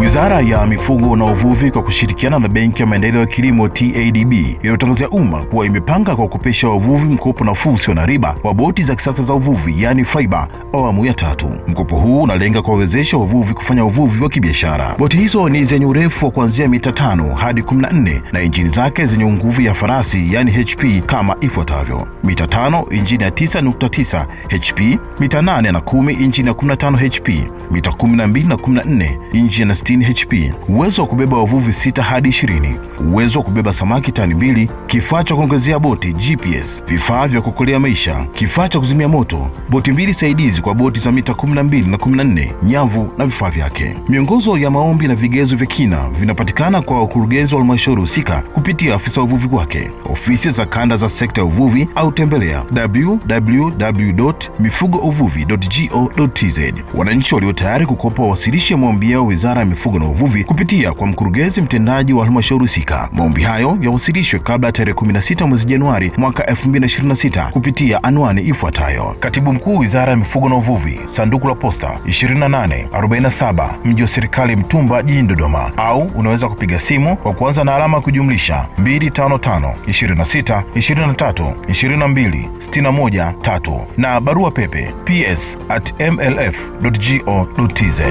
Wizara ya Mifugo na Uvuvi kwa kushirikiana na Benki ya Maendeleo ya Kilimo TADB inatangazia umma kuwa imepanga kwa kukopesha wavuvi mkopo nafuu usio na riba wa boti za kisasa za uvuvi, yani fiber, awamu ya 3. Mkopo huu unalenga kuwawezesha wavuvi kufanya uvuvi wa kibiashara. Boti hizo ni zenye urefu wa kuanzia mita 5 hadi 14 na injini zake zenye nguvu ya farasi, yani HP, kama ifuatavyo: mita 5 injini ya 9.9 HP, mita 8 na 10 injini ya 15 HP, mita 12 na 14 injini ya 60 HP, uwezo wa kubeba wavuvi 6 hadi 20, uwezo wa kubeba samaki tani 2, kifaa cha kuongezea boti GPS, vifaa vya kuokolea maisha, kifaa cha kuzimia moto, boti 2 saidizi kwa boti za mita 12 na 14, nyavu na vifaa vyake. Miongozo ya maombi na vigezo vya kina vinapatikana kwa ukurugenzi wa halmashauri husika kupitia afisa uvuvi wake, ofisi za kanda za sekta ya uvuvi, au tembelea www.mifugouvuvi.go.tz. Wananchi walio tayari kukopa wawasilishe maombi yao Wizara ya Mifugo na Uvuvi kupitia kwa mkurugenzi mtendaji wa halmashauri husika. Maombi hayo yawasilishwe kabla ya tarehe 16 mwezi Januari mwaka 2026 kupitia anwani ifuatayo: Katibu Mkuu, Wizara ya Mifugo na Uvuvi, Sanduku la Posta 2847, Mji wa Serikali Mtumba, jijini Dodoma. Au unaweza kupiga simu kwa kuanza na alama kujumlisha 255 26 23 22 61 3 na barua pepe ps@mlf.go.tz.